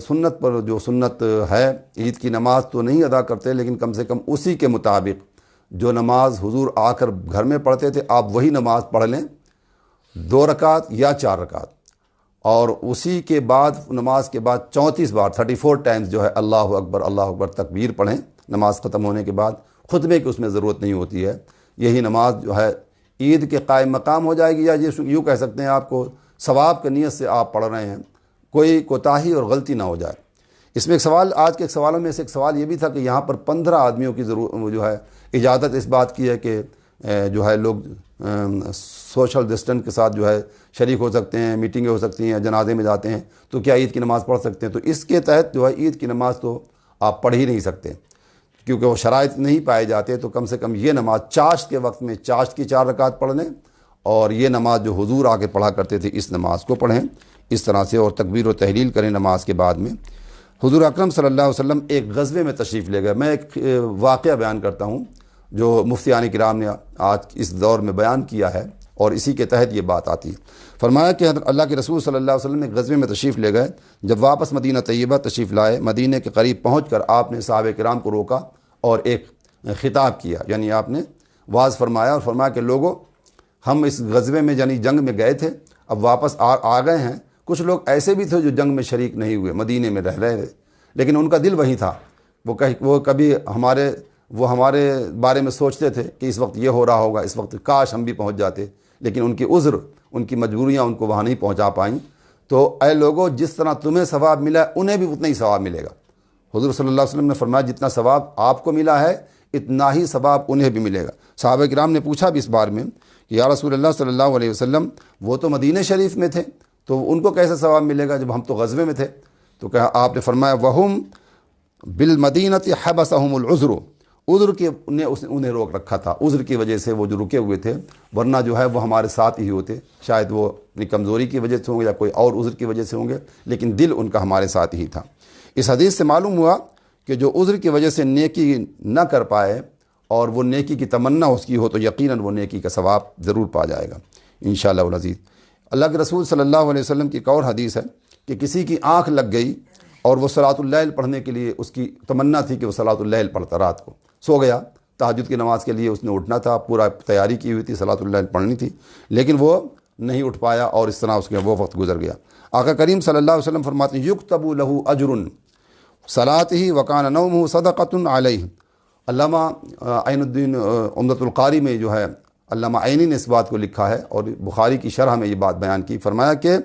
سنت پر جو سنت ہے عید کی نماز تو نہیں ادا کرتے، لیکن کم سے کم اسی کے مطابق جو نماز حضور آ کر گھر میں پڑھتے تھے آپ وہی نماز پڑھ لیں، 2 رکعت یا 4 رکعت، اور اسی کے بعد نماز کے بعد 34 بار 34 ٹائمز جو ہے اللہ اکبر تکبیر پڑھیں نماز ختم ہونے کے بعد. خطبے کی اس میں ضرورت نہیں ہوتی ہے. یہی نماز جو ہے عید کے قائم مقام ہو جائے گی، یا یوں کہہ سکتے ہیں آپ کو ثواب کی نیت سے آپ پڑھ رہے ہیں، کوئی کوتاہی اور غلطی نہ ہو جائے. اس میں ایک سوال، آج کے سوالوں میں سے ایک سوال یہ بھی تھا کہ یہاں پر 15 آدمیوں کی جو ہے اجازت اس بات کی ہے کہ جو ہے لوگ سوشل ڈسٹنس کے ساتھ جو ہے شریک ہو سکتے ہیں، میٹنگیں ہو سکتی ہیں، جنازے میں جاتے ہیں تو کیا عید کی نماز پڑھ سکتے ہیں؟ تو اس کے تحت جو ہے عید کی نماز تو آپ پڑھ ہی نہیں سکتے، کیونکہ وہ شرائط نہیں پائے جاتے. تو کم سے کم یہ نماز چاشت کے وقت میں چاشت کی 4 رکعت پڑھ لیں، اور یہ نماز جو حضور آ کے پڑھا کرتے تھے اس نماز کو پڑھیں اس طرح سے، اور تکبیر و تحلیل کریں نماز کے بعد میں. حضور اکرم صلی اللہ علیہ وسلم ایک غزوے میں تشریف لے گئے. میں ایک واقعہ بیان کرتا ہوں جو مفتیان کرام نے آج اس دور میں بیان کیا ہے، اور اسی کے تحت یہ بات آتی ہے. فرمایا کہ اللہ کے رسول صلی اللہ علیہ وسلم ایک غزوے میں تشریف لے گئے. جب واپس مدینہ طیبہ تشریف لائے، مدینہ کے قریب پہنچ کر آپ نے صحابہ کرام کو روکا اور ایک خطاب کیا، یعنی آپ نے واعظ فرمایا اور فرمایا کہ لوگوں، ہم اس غزوے میں یعنی جنگ میں گئے تھے، اب واپس آ گئے ہیں. کچھ لوگ ایسے بھی تھے جو جنگ میں شریک نہیں ہوئے، مدینے میں رہ رہے تھے، لیکن ان کا دل وہی تھا. وہ کبھی ہمارے بارے میں سوچتے تھے کہ اس وقت یہ ہو رہا ہوگا، اس وقت کاش ہم بھی پہنچ جاتے، لیکن ان کی عذر، ان کی مجبوریاں ان کو وہاں نہیں پہنچا پائیں. تو اے لوگوں، جس طرح تمہیں ثواب ملا انہیں بھی اتنا ہی ثواب ملے گا. حضور صلی اللہ علیہ وسلم نے فرمایا جتنا ثواب آپ کو ملا ہے اتنا ہی ثواب انہیں بھی ملے گا. صحابہ کرام نے پوچھا بھی اس بارے میں کہ یا رسول اللہ صلی اللہ علیہ وسلم، وہ تو مدینہ شریف میں تھے تو ان کو کیسے ثواب ملے گا جب ہم تو غزوے میں تھے؟ تو کہا، آپ نے فرمایا وہم بالمدینۃ حبسہم العذر، عذر کے انہیں روک رکھا تھا، عذر کی وجہ سے وہ جو رکے ہوئے تھے، ورنہ جو ہے وہ ہمارے ساتھ ہی ہوتے. شاید وہ اپنی کمزوری کی وجہ سے ہوں گے یا کوئی اور عذر کی وجہ سے ہوں گے، لیکن دل ان کا ہمارے ساتھ ہی تھا. اس حدیث سے معلوم ہوا کہ جو عذر کی وجہ سے نیکی نہ کر پائے اور وہ نیکی کی تمنا اس کی ہو تو یقیناً وہ نیکی کا ثواب ضرور پا جائے گا انشاءاللہ العزیز. اللہ کے رسول صلی اللہ علیہ وسلم کی ایک اور حدیث ہے کہ کسی کی آنکھ لگ گئی اور وہ صلاۃ اللیل پڑھنے کے لیے اس کی تمنا تھی کہ وہ صلاۃ اللیل پڑھتا، رات کو سو گیا، تہجد کی نماز کے لیے اس نے اٹھنا تھا، پورا تیاری کی ہوئی تھی، صلاۃ اللیل پڑھنی تھی، لیکن وہ نہیں اٹھ پایا اور اس طرح اس کے وہ وقت گزر گیا. آقا کریم صلی اللہ علیہ وسلم فرماتے ہیں یکتب لہ اجر صلاتہ وکان نومہ صدقۃ علیہ. علامہ عین الدین عمدۃ القاری میں جو ہے علامہ عینی نے اس بات کو لکھا ہے اور بخاری کی شرح میں یہ بات بیان کی. فرمایا کہ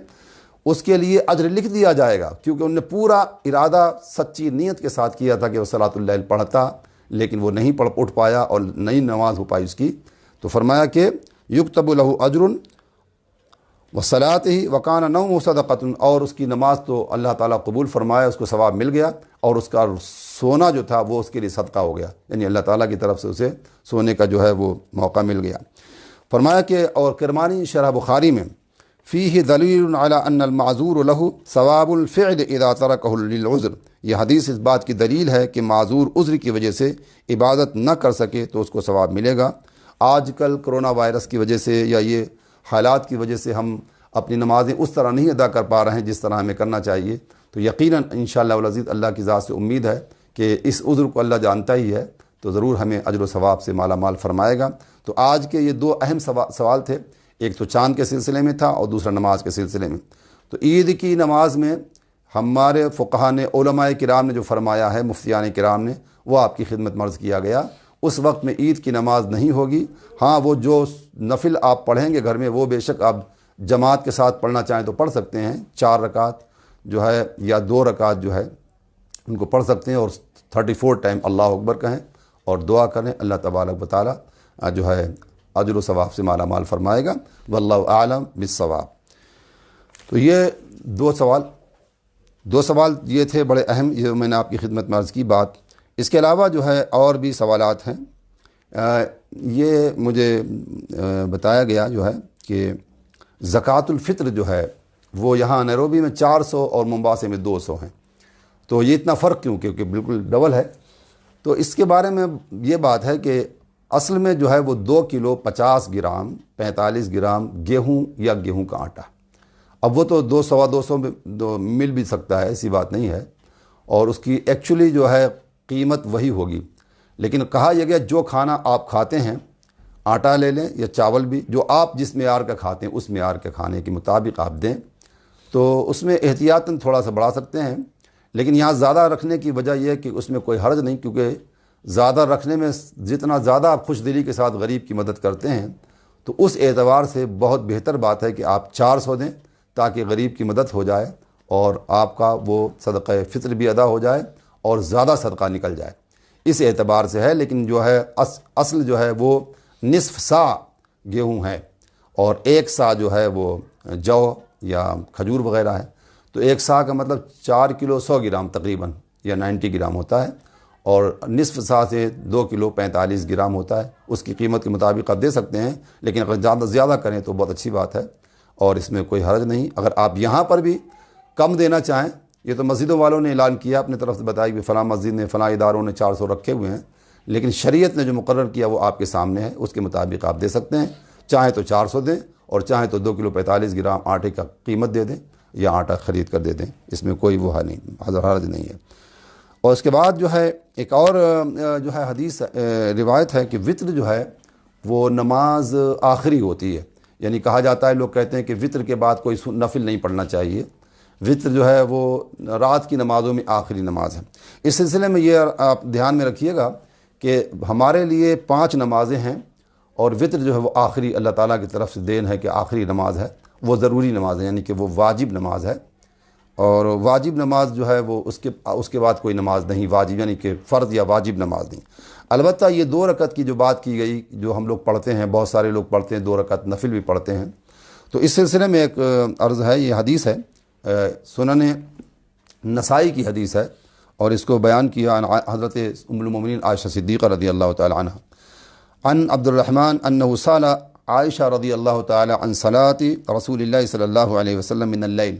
اس کے لیے اجر لکھ دیا جائے گا، کیونکہ انہوں نے پورا ارادہ سچی نیت کے ساتھ کیا تھا کہ وہ صلاۃ اللیل پڑھتا، لیکن وہ نہیں اٹھ پایا اور نئی نماز ہو پائی اس کی. تو فرمایا کہ یکتب لہ اجر وصلاتہ وکان نومہ صدقۃ، اور اس کی نماز تو اللہ تعالیٰ قبول فرمایا، اس کو ثواب مل گیا، اور اس کا سونا جو تھا وہ اس کے لیے صدقہ ہو گیا، یعنی اللہ تعالیٰ کی طرف سے اسے سونے کا جو ہے وہ موقع مل گیا. فرمایا کہ اور کرمانی شرح بخاری میں فیہ دلیل علی ان المعذور لہ ثواب الفعل اذا ترکہ للعذر، یہ حدیث اس بات کی دلیل ہے کہ معذور عذر کی وجہ سے عبادت نہ کر سکے تو اس کو ثواب ملے گا. آج کل کرونا وائرس کی وجہ سے یا یہ حالات کی وجہ سے ہم اپنی نمازیں اس طرح نہیں ادا کر پا رہے ہیں جس طرح ہمیں کرنا چاہیے، تو یقیناً انشاءاللہ العزیز اللہ کی ذات سے امید ہے کہ اس عذر کو اللہ جانتا ہی ہے تو ضرور ہمیں اجر و ثواب سے مالا مال فرمائے گا. تو آج کے یہ 2 اہم سوال تھے، ایک تو چاند کے سلسلے میں تھا اور دوسرا نماز کے سلسلے میں. تو عید کی نماز میں ہمارے فقہا نے، علماء کرام نے جو فرمایا ہے، مفتیان کرام نے، وہ آپ کی خدمت میں عرض کیا گیا. اس وقت میں عید کی نماز نہیں ہوگی. ہاں وہ جو نفل آپ پڑھیں گے گھر میں وہ بے شک آپ جماعت کے ساتھ پڑھنا چاہیں تو پڑھ سکتے ہیں، 4 رکعت جو ہے یا 2 رکعت جو ہے ان کو پڑھ سکتے ہیں، اور 34 ٹائم اللہ اکبر کہیں اور دعا کریں. اللہ تبارک و تعالیٰ جو ہے اجر و ثواب سے مالا مال فرمائے گا. واللہ اعلم بالصواب. تو یہ دو سوال یہ تھے بڑے اہم، یہ میں نے آپ کی خدمت میں عرض کی بات۔ اس کے علاوہ جو ہے اور بھی سوالات ہیں۔ یہ مجھے بتایا گیا جو ہے کہ زکوٰۃ الفطر جو ہے وہ یہاں نیروبی میں 400 اور ممباسے میں 200 ہیں، تو یہ اتنا فرق کیوں؟ کیونکہ بالکل ڈبل ہے۔ تو اس کے بارے میں یہ بات ہے کہ اصل میں جو ہے وہ 2 کلو 50 گرام 45 گرام گیہوں یا گیہوں کا آٹا، اب وہ تو 200 میں مل بھی سکتا ہے، ایسی بات نہیں ہے، اور اس کی ایکچولی جو ہے قیمت وہی ہوگی، لیکن کہا یہ گیا جو کھانا آپ کھاتے ہیں، آٹا لے لیں یا چاول بھی، جو آپ جس معیار کا کھاتے ہیں اس معیار کے کھانے کے مطابق آپ دیں، تو اس میں احتیاطاً تھوڑا سا بڑھا سکتے ہیں۔ لیکن یہاں زیادہ رکھنے کی وجہ یہ ہے کہ اس میں کوئی حرج نہیں، کیونکہ زیادہ رکھنے میں جتنا زیادہ آپ خوش دلی کے ساتھ غریب کی مدد کرتے ہیں، تو اس اعتبار سے بہت بہتر بات ہے کہ آپ 400 دیں تاکہ غریب کی مدد ہو جائے اور آپ کا وہ صدقہ فطر بھی ادا ہو جائے اور زیادہ صدقہ نکل جائے، اس اعتبار سے ہے۔ لیکن جو ہے اصل جو ہے وہ نصف سا گیہوں ہے اور 1 سا جو ہے وہ جو یا کھجور وغیرہ ہے، تو 1 سا کا مطلب 4 کلو 100 گرام تقریباً یا 90 گرام ہوتا ہے، اور نصف سا سے 2 کلو 45 گرام ہوتا ہے۔ اس کی قیمت کے مطابق آپ دے سکتے ہیں، لیکن اگر زیادہ کریں تو بہت اچھی بات ہے اور اس میں کوئی حرج نہیں۔ اگر آپ یہاں پر بھی کم دینا چاہیں، یہ تو مسجدوں والوں نے اعلان کیا اپنے طرف سے، بتائی کہ فلاں مسجد نے فلاں اداروں نے 400 رکھے ہوئے ہیں، لیکن شریعت نے جو مقرر کیا وہ آپ کے سامنے ہے، اس کے مطابق آپ دے سکتے ہیں، چاہیں تو 400 دیں اور چاہیں تو 2 کلو 45 گرام آٹے کا قیمت دے دیں یا آٹا خرید کر دے دیں، اس میں کوئی وہ نہیں، حرج نہیں ہے۔ اور اس کے بعد جو ہے ایک اور جو ہے حدیث روایت ہے کہ وطر جو ہے وہ نماز آخری ہوتی ہے، یعنی کہا جاتا ہے، لوگ کہتے ہیں کہ وطر کے بعد کوئی نفل نہیں پڑھنا چاہیے، وطر جو ہے وہ رات کی نمازوں میں آخری نماز ہے۔ اس سلسلے میں یہ آپ دھیان میں رکھیے گا کہ ہمارے لیے 5 نمازیں ہیں اور وطر جو ہے وہ آخری اللہ تعالیٰ کی طرف سے دین ہے کہ آخری نماز ہے، وہ ضروری نماز ہے، یعنی کہ وہ واجب نماز ہے، اور واجب نماز جو ہے وہ اس کے بعد کوئی نماز نہیں واجب، یعنی کہ فرض یا واجب نماز نہیں۔ البتہ یہ 2 رکعت کی جو بات کی گئی، جو ہم لوگ پڑھتے ہیں، بہت سارے لوگ پڑھتے ہیں 2 رکعت نفل بھی پڑھتے ہیں، تو اس سلسلے میں ایک عرض ہے، یہ حدیث ہے سنن نسائی کی حدیث ہے، اور اس کو بیان کیا حضرت ام المؤمنین عائشہ صدیقہ رضی اللہ تعالی عنہ عن عبد الرحمن انه سأل عائشہ رضی اللہ تعالی عن صلاة رسول اللہ صلی اللہ علیہ وسلم من اللیل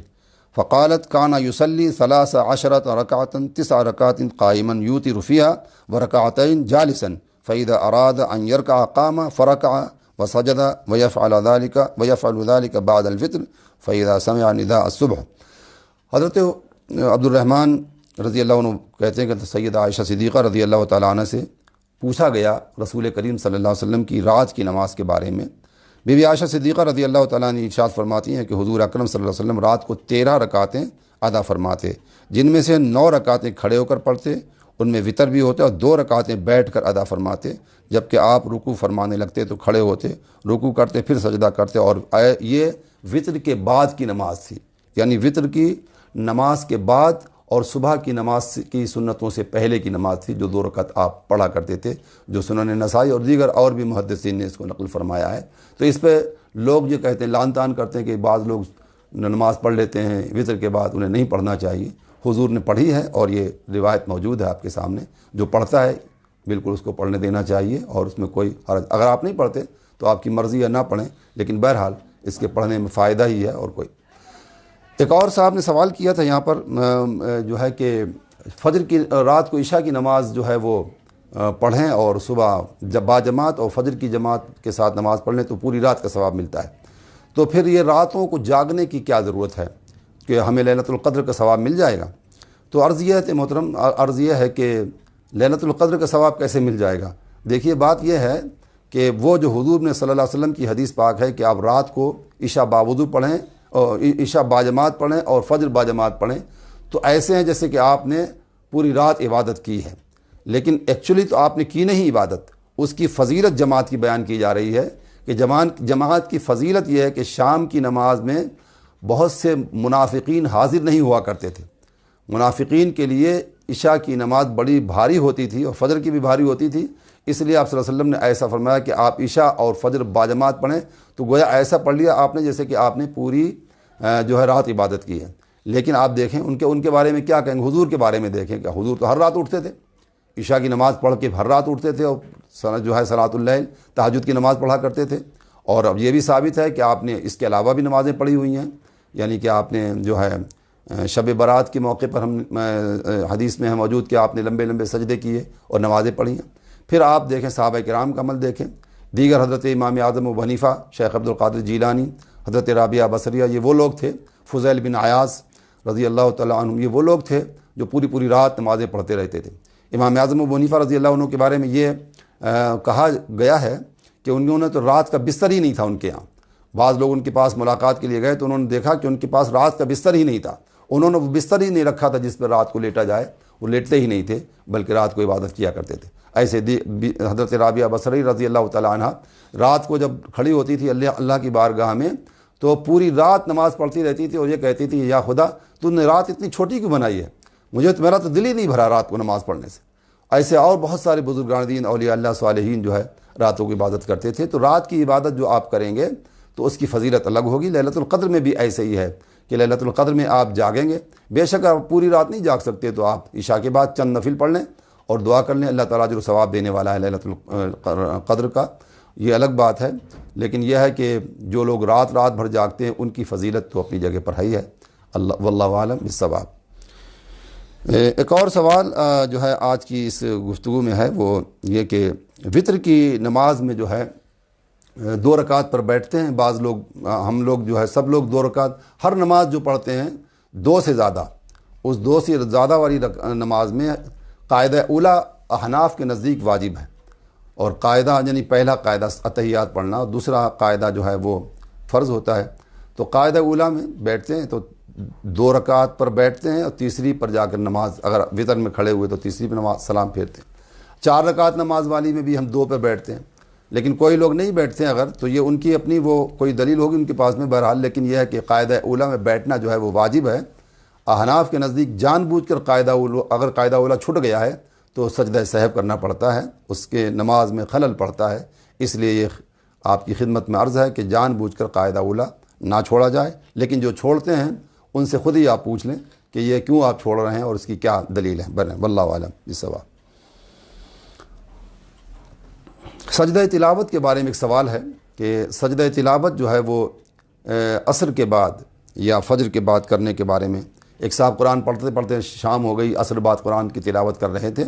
فقالت كان يصلي 13 ركعة 9 ركعات قائما يوتر فيها وركعتين جالسا فإذا أراد أن يركع قام فركع وسجد ويفعل ذلك بعد الفطر فإذا سمع نداء الصبح۔ حضرت عبد الرحمن رضی اللہ عنہ کہتے ہیں کہ سیدہ عائشہ صدیقہ رضی اللہ تعالیٰ عنہ سے پوچھا گیا رسول کریم صلی اللہ علیہ وسلم کی رات کی نماز کے بارے میں۔ بی بی عائشہ صدیقہ رضی اللہ تعالیٰ عنہ ارشاد فرماتی ہیں کہ حضور اکرم صلی اللہ علیہ وسلم رات کو 13 رکعتیں ادا فرماتے، جن میں سے 9 رکعتیں کھڑے ہو کر پڑھتے، ان میں وطر بھی ہوتے، اور 2 رکعتیں بیٹھ کر ادا فرماتے، جبکہ آپ رکوع فرمانے لگتے تو کھڑے ہوتے، رکوع کرتے پھر سجدہ کرتے، اور یہ وطر کے بعد کی نماز تھی، یعنی وطر کی نماز کے بعد اور صبح کی نماز کی سنتوں سے پہلے کی نماز تھی، جو 2 رکعت آپ پڑھا کرتے تھے، جو سنن نسائی اور دیگر اور بھی محدثین نے اس کو نقل فرمایا ہے۔ تو اس پہ لوگ یہ کہتے ہیں، لعن طعن کرتے ہیں کہ بعض لوگ نماز پڑھ لیتے ہیں وطر کے بعد، انہیں نہیں پڑھنا چاہیے۔ حضور نے پڑھی ہے اور یہ روایت موجود ہے آپ کے سامنے، جو پڑھتا ہے بالکل اس کو پڑھنے دینا چاہیے، اور اس میں کوئی حرج، اگر آپ نہیں پڑھتے تو آپ کی مرضی ہے نہ پڑھیں، لیکن بہرحال اس کے پڑھنے میں فائدہ ہی ہے اور کوئی۔ ایک اور صاحب نے سوال کیا تھا یہاں پر جو ہے کہ فجر کی رات کو عشاء کی نماز جو ہے وہ پڑھیں اور صبح جب باجماعت اور فجر کی جماعت کے ساتھ نماز پڑھ لیں تو پوری رات کا ثواب ملتا ہے، تو پھر یہ راتوں کو جاگنے کی کیا ضرورت ہے کہ ہمیں لیلۃ القدر کا ثواب مل جائے گا؟ تو عرض یہ ہے محترم، عرض یہ ہے کہ لیلۃ القدر کا ثواب کیسے مل جائے گا؟ دیکھیے بات یہ ہے کہ وہ جو حضور نے صلی اللہ علیہ وسلم کی حدیث پاک ہے کہ آپ رات کو عشاء باوضو پڑھیں اور عشاء باجماعت پڑھیں اور فجر باجماعت پڑھیں، تو ایسے ہیں جیسے کہ آپ نے پوری رات عبادت کی ہے، لیکن ایکچولی تو آپ نے کی نہیں عبادت، اس کی فضیلت جماعت کی بیان کی جا رہی ہے کہ جماعت کی فضیلت یہ ہے کہ شام کی نماز میں بہت سے منافقین حاضر نہیں ہوا کرتے تھے، منافقین کے لیے عشاء کی نماز بڑی بھاری ہوتی تھی اور فجر کی بھی بھاری ہوتی تھی، اس لیے آپ صلی اللہ علیہ وسلم نے ایسا فرمایا کہ آپ عشاء اور فجر باجماعت پڑھیں، تو گویا ایسا پڑھ لیا آپ نے جیسے کہ آپ نے پوری جو ہے رات عبادت کی ہے. لیکن آپ دیکھیں ان کے بارے میں کیا کہیں گے. حضور کے بارے میں دیکھیں کہ حضور تو ہر رات اٹھتے تھے, عشاء کی نماز پڑھ کے ہر رات اٹھتے تھے, اور جو ہے صلاۃ اللیل تہجد کی نماز پڑھا کرتے تھے. اور اب یہ بھی ثابت ہے کہ آپ نے اس کے علاوہ بھی نمازیں پڑھی ہوئی ہیں, یعنی کہ آپ نے جو ہے شب برات کے موقع پر ہم حدیث میں ہے موجود کہ آپ نے لمبے لمبے سجدے کیے اور نمازیں پڑھی ہیں. پھر آپ دیکھیں صحابہ کرام کا عمل دیکھیں, دیگر حضرت امام اعظم ابو حنیفہ, شیخ عبد القادر جیلانی, حضرت رابعہ بصریہ, یہ وہ لوگ تھے. فضیل بن عیاض رضی اللہ تعالیٰ عنہ, یہ وہ لوگ تھے جو پوری پوری رات نمازیں پڑھتے رہتے تھے. امام اعظم ابو حنیفہ رضی اللہ عنہ کے بارے میں یہ کہا گیا ہے کہ انہوں نے تو رات کا بستر ہی نہیں تھا ان کے یہاں. بعض لوگ ان کے پاس ملاقات کے لیے گئے تو انہوں نے دیکھا کہ ان کے پاس رات کا بستر ہی نہیں تھا. انہوں نے وہ بستر ہی نہیں رکھا تھا جس پر رات کو لیٹا جائے, وہ لیٹتے ہی نہیں تھے بلکہ رات کو عبادت کیا کرتے تھے. ایسے حضرت رابعہ بصری رضی اللہ تعالیٰ عنہ رات کو جب کھڑی ہوتی تھی اللہ کی بارگاہ میں تو پوری رات نماز پڑھتی رہتی تھی, اور یہ کہتی تھی یا خدا تو نے رات اتنی چھوٹی کیوں بنائی ہے, میرا تو دل ہی نہیں بھرا رات کو نماز پڑھنے سے. ایسے اور بہت سارے بزرگان دین اولیاء اللہ صالحین جو ہے راتوں کی عبادت کرتے تھے. تو رات کی عبادت جو آپ کریں گے تو اس کی فضیلت الگ ہوگی. لیلۃ القدر میں بھی ایسے ہی ہے کہ لیلۃ القدر میں آپ جاگیں گے, بے شک آپ پوری رات نہیں جاگ سکتے تو آپ عشاء کے بعد چند نفل پڑھ لیں اور دعا کر لیں. اللہ تعالیٰ جو ثواب دینے والا ہے لیلۃ القدر کا, یہ الگ بات ہے. لیکن یہ ہے کہ جو لوگ رات بھر جاگتے ہیں ان کی فضیلت تو اپنی جگہ پر ہی ہے. اللہ واللہ عالم بالصواب. ایک اور سوال جو ہے آج کی اس گفتگو میں ہے وہ یہ کہ وطر کی نماز میں جو ہے 2 رکعت پر بیٹھتے ہیں بعض لوگ, ہم لوگ جو ہے سب لوگ 2 رکعت, ہر نماز جو پڑھتے ہیں 2 سے زیادہ, اس 2 سے زیادہ والی نماز میں قاعدہ اولا احناف کے نزدیک واجب ہے, اور قاعدہ یعنی پہلا قاعدہ اتحیات پڑھنا, اور دوسرا قاعدہ جو ہے وہ فرض ہوتا ہے. تو قاعدہ اولا میں بیٹھتے ہیں تو 2 رکعت پر بیٹھتے ہیں, اور تیسری پر جا کر نماز, اگر وطر میں کھڑے ہوئے تو تیسری پر نماز سلام پھیرتے ہیں. 4 رکعت نماز والی میں بھی ہم 2 پہ بیٹھتے ہیں. لیکن کوئی لوگ نہیں بیٹھتے ہیں اگر, تو یہ ان کی اپنی وہ کوئی دلیل ہوگی ان کے پاس میں بہرحال. لیکن یہ ہے کہ قاعدہ اولا میں بیٹھنا جو ہے وہ واجب ہے. احناف کے نزدیک جان بوجھ کر اگر قاعدہ اولا چھٹ گیا ہے تو سجدہ سہو کرنا پڑتا ہے, اس کے نماز میں خلل پڑتا ہے. اس لیے یہ آپ کی خدمت میں عرض ہے کہ جان بوجھ کر قاعدہ اولا نہ چھوڑا جائے. لیکن جو چھوڑتے ہیں ان سے خود ہی آپ پوچھ لیں کہ یہ کیوں آپ چھوڑ رہے ہیں اور اس کی کیا دلیل ہے. واللہ عالم بالصواب. سجدہ تلاوت کے بارے میں ایک سوال ہے کہ سجدہ تلاوت جو ہے وہ عصر کے بعد یا فجر کے بعد کرنے کے بارے میں. ایک صاحب قرآن پڑھتے پڑھتے شام ہو گئی, عصر بعد قرآن کی تلاوت کر رہے تھے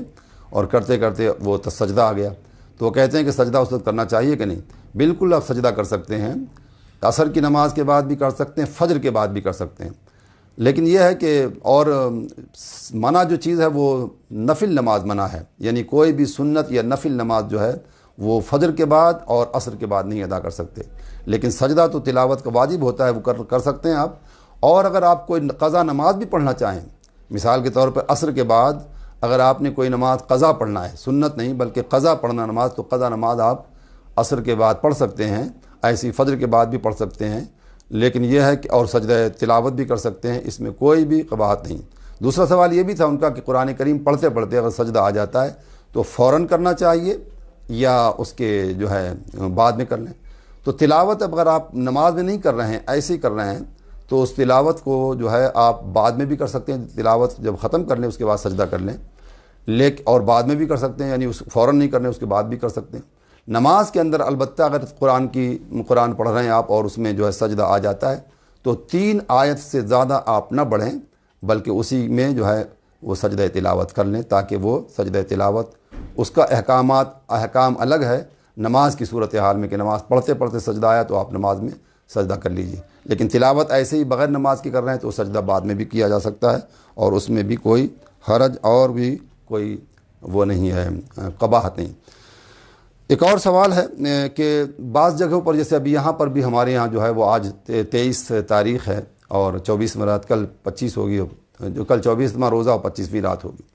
اور کرتے کرتے وہ سجدہ آ گیا, تو وہ کہتے ہیں کہ سجدہ اس وقت کرنا چاہیے کہ نہیں. بالکل آپ سجدہ کر سکتے ہیں, عصر کی نماز کے بعد بھی کر سکتے ہیں, فجر کے بعد بھی کر سکتے ہیں. لیکن یہ ہے کہ اور منع جو چیز ہے وہ نفل نماز منع ہے, یعنی کوئی بھی سنت یا نفل نماز جو ہے وہ فجر کے بعد اور عصر کے بعد نہیں ادا کر سکتے. لیکن سجدہ تو تلاوت کا واجب ہوتا ہے, وہ کر سکتے ہیں آپ. اور اگر آپ کوئی قضا نماز بھی پڑھنا چاہیں, مثال کے طور پر عصر کے بعد اگر آپ نے کوئی نماز قضا پڑھنا ہے, سنت نہیں بلکہ قضا پڑھنا نماز, تو قضا نماز آپ عصر کے بعد پڑھ سکتے ہیں, ایسی فجر کے بعد بھی پڑھ سکتے ہیں. لیکن یہ ہے کہ اور سجدہ تلاوت بھی کر سکتے ہیں, اس میں کوئی بھی قباحت نہیں. دوسرا سوال یہ بھی تھا ان کا کہ قرآن کریم پڑھتے پڑھتے اگر سجدہ آ جاتا ہے تو فوراً کرنا چاہیے یا اس کے جو ہے بعد میں کر لیں. تو تلاوت اگر آپ نماز میں نہیں کر رہے ہیں, ایسے ہی کر رہے ہیں, تو اس تلاوت کو جو ہے آپ بعد میں بھی کر سکتے ہیں. تلاوت جب ختم کر لیں اس کے بعد سجدہ کر لیں, لیکن اور بعد میں بھی کر سکتے ہیں, یعنی اس فوراً نہیں کرنے اس کے بعد بھی کر سکتے ہیں. نماز کے اندر البتہ اگر قرآن پڑھ رہے ہیں آپ اور اس میں جو ہے سجدہ آ جاتا ہے تو 3 آیت سے زیادہ آپ نہ بڑھیں, بلکہ اسی میں جو ہے وہ سجدہ تلاوت کر لیں, تاکہ وہ سجدہ تلاوت اس کا احکام الگ ہے نماز کی صورتحال میں کہ نماز پڑھتے پڑھتے سجدہ آیا تو آپ نماز میں سجدہ کر لیجئے. لیکن تلاوت ایسے ہی بغیر نماز کے کر رہے ہیں تو سجدہ بعد میں بھی کیا جا سکتا ہے, اور اس میں بھی کوئی حرج اور بھی کوئی وہ نہیں ہے, قباحت نہیں. ایک اور سوال ہے کہ بعض جگہوں پر, جیسے ابھی یہاں پر بھی ہمارے یہاں جو ہے وہ آج 23 تاریخ ہے اور 24 رات, کل 25 ہوگی, جو کل 24واں روزہ اور 25ویں رات ہوگی.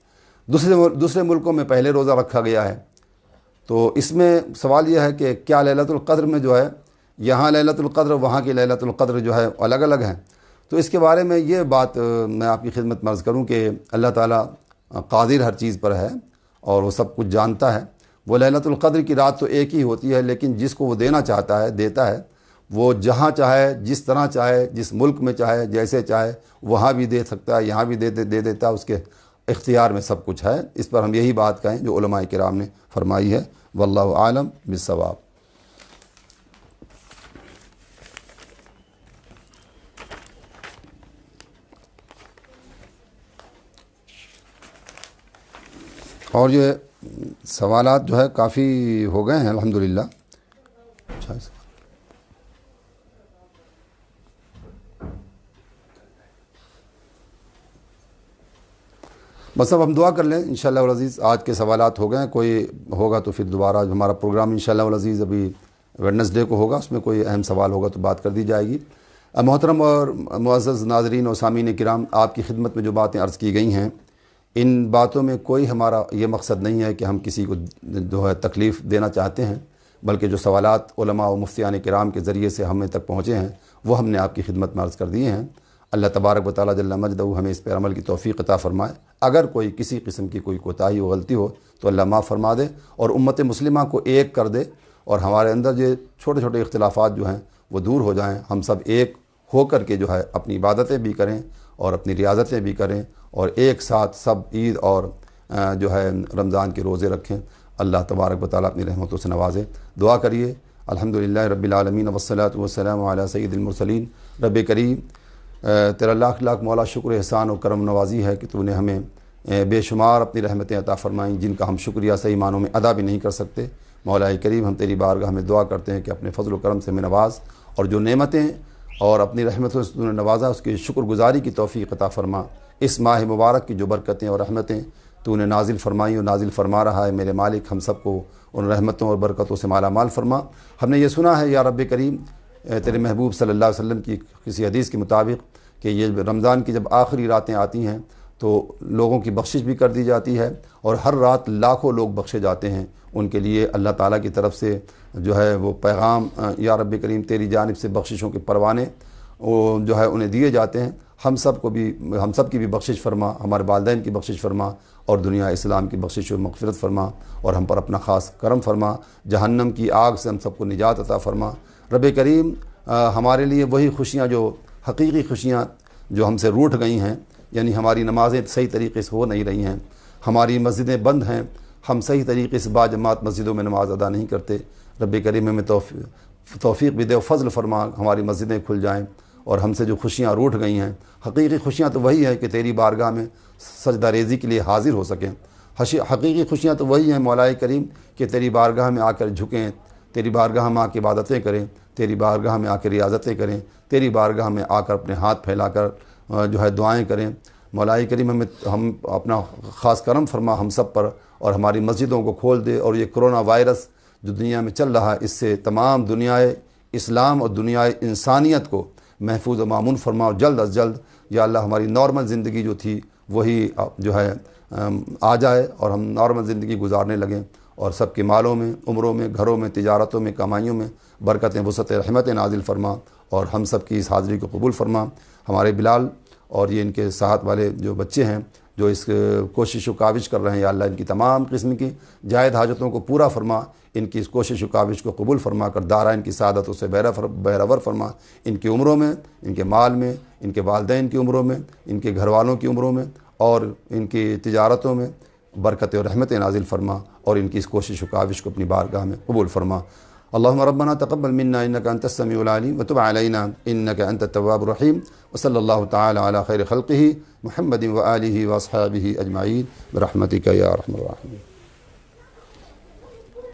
دوسرے ملکوں میں پہلے روزہ رکھا گیا ہے. تو اس میں سوال یہ ہے کہ کیا لیلۃ القدر میں جو ہے یہاں لیلۃ القدر وہاں کی لیلۃ القدر جو ہے الگ الگ ہیں. تو اس کے بارے میں یہ بات میں آپ کی خدمت میں عرض کروں کہ اللہ تعالیٰ قادر ہر چیز پر ہے اور وہ سب کچھ جانتا ہے. وہ لیلۃ القدر کی رات تو ایک ہی ہوتی ہے, لیکن جس کو وہ دینا چاہتا ہے دیتا ہے. وہ جہاں چاہے، جس طرح چاہے، جس ملک میں چاہے، جیسے چاہے وہاں بھی دے سکتا ہے، یہاں بھی دے دیتا ہے، اس کے اختیار میں سب کچھ ہے۔ اس پر ہم یہی بات کہیں جو علماء کرام نے فرمائی ہے۔ واللہ عالم بالصواب۔ اور یہ سوالات جو ہے کافی ہو گئے ہیں الحمدللہ۔ بس اب ہم دعا کر لیں انشاءاللہ العزیز۔ آج کے سوالات ہو گئے ہیں، کوئی ہوگا تو پھر دوبارہ ہمارا پروگرام انشاءاللہ العزیز ابھی ویڈنسڈے کو ہوگا، اس میں کوئی اہم سوال ہوگا تو بات کر دی جائے گی۔ محترم اور معزز ناظرین اور سامعین کرام، آپ کی خدمت میں جو باتیں عرض کی گئی ہیں، ان باتوں میں کوئی ہمارا یہ مقصد نہیں ہے کہ ہم کسی کو جو ہے تکلیف دینا چاہتے ہیں، بلکہ جو سوالات علماء و مفتیان کرام کے ذریعے سے ہمیں تک پہنچے ہیں وہ ہم نے آپ کی خدمت میں عرض کر دیے ہیں۔ اللہ تبارک و تعالیٰ جل مجدہ ہمیں اس پر عمل کی توفیق عطا فرمائے۔ اگر کوئی کسی قسم کی کوئی کوتاہی و غلطی ہو تو اللہ معاف فرما دے اور امت مسلمہ کو ایک کر دے، اور ہمارے اندر یہ چھوٹے چھوٹے اختلافات جو ہیں وہ دور ہو جائیں، ہم سب ایک ہو کر کے جو ہے اپنی عبادتیں بھی کریں اور اپنی ریاضتیں بھی کریں، اور ایک ساتھ سب عید اور جو ہے رمضان کے روزے رکھیں۔ اللہ تبارک و تعالیٰ اپنی رحمتوں سے نوازے۔ دعا کریے۔ الحمدللہ رب العالمین والصلاۃ والسلام علی سید المرسلین۔ رب کریم، تیرا لاکھ لاکھ مولا شکر احسان و کرم نوازی ہے کہ تو نے ہمیں بے شمار اپنی رحمتیں عطا فرمائیں، جن کا ہم شکریہ صحیح معنوں میں ادا بھی نہیں کر سکتے۔ مولا کریم، ہم تیری بارگاہ میں دعا کرتے ہیں کہ اپنے فضل و کرم سے ہمیں نواز، اور جو نعمتیں اور اپنی رحمتوں سے تو نے نوازا اس کی شکر گزاری کی توفیق عطا فرما۔ اس ماہ مبارک کی جو برکتیں اور رحمتیں تو نے نازل فرمائی اور نازل فرما رہا ہے، میرے مالک ہم سب کو ان رحمتوں اور برکتوں سے مالا مال فرما۔ ہم نے یہ سنا ہے یا رب کریم تیرے محبوب صلی اللہ علیہ وسلم کی کسی حدیث کے مطابق کہ یہ رمضان کی جب آخری راتیں آتی ہیں تو لوگوں کی بخشش بھی کر دی جاتی ہے، اور ہر رات لاکھوں لوگ بخشے جاتے ہیں۔ ان کے لیے اللہ تعالیٰ کی طرف سے جو ہے وہ پیغام یا رب کریم تیری جانب سے بخششوں کے پروانے وہ جو ہے انہیں دیے جاتے ہیں۔ ہم سب کی بھی بخشش فرما، ہمارے والدین کی بخشش فرما، اور دنیا اسلام کی بخشش و مغفرت فرما، اور ہم پر اپنا خاص کرم فرما۔ جہنم کی آگ سے ہم سب کو نجات عطا فرما۔ رب کریم، ہمارے لیے وہی خوشیاں جو حقیقی خوشیاں جو ہم سے روٹھ گئی ہیں، یعنی ہماری نمازیں صحیح طریقے سے ہو نہیں رہی ہیں، ہماری مسجدیں بند ہیں، ہم صحیح طریقے سے باجماعت مسجدوں میں نماز ادا نہیں کرتے۔ رب کریم ہمیں توفیق بھی دے و فضل فرما، ہماری مسجدیں کھل جائیں اور ہم سے جو خوشیاں روٹھ گئی ہیں، حقیقی خوشیاں تو وہی ہے کہ تیری بارگاہ میں سجدہ ریزی کے لیے حاضر ہو سکیں۔ حقیقی خوشیاں تو وہی ہیں مولا کریم کہ تیری بارگاہ میں آ کر جھکیں، تیری بارگاہ میں آ کے عبادتیں کریں، تیری بارگاہ میں آ کے ریاضتیں کریں، تیری بارگاہ میں آ کر اپنے ہاتھ پھیلا کر جو ہے دعائیں کریں۔ مولا کریم ہم اپنا خاص کرم فرما ہم سب پر، اور ہماری مسجدوں کو کھول دے، اور یہ کرونا وائرس جو دنیا میں چل رہا ہے اس سے تمام دنیائے اسلام اور دنیائے انسانیت کو محفوظ و مامون فرما، اور جلد از جلد یا اللہ ہماری نارمل زندگی جو تھی وہی جو ہے آ جائے، اور ہم نارمل زندگی گزارنے لگیں، اور سب کے مالوں میں، عمروں میں، گھروں میں، تجارتوں میں، کمائیوں میں برکتیں، وسعت، رحمت نازل فرما، اور ہم سب کی اس حاضری کو قبول فرما۔ ہمارے بلال اور یہ ان کے ساتھ والے جو بچے ہیں جو اس کوشش و کاوش کر رہے ہیں، یا اللہ ان کی تمام قسم کی جائز حاجتوں کو پورا فرما، ان کی اس کوشش و کاوش کو قبول فرما کر دارائن کی سعادتوں سے بہرور فرما، ان کی عمروں میں، ان کے مال میں، ان کے والدین کی عمروں میں، ان کے گھر والوں کی عمروں میں، اور ان کی تجارتوں میں برکت و رحمت نازل فرما، اور ان کی اس کوشش و کاوش کو اپنی بارگاہ میں قبول فرما۔ اللهم ربنا تقبل منا انك انت السميع العليم وتب علينا انك انت التواب الرحيم، وصلى الله تعالى على خير خلقه محمد واله واصحابه اجمعين برحمتك يا ارحم الراحمين۔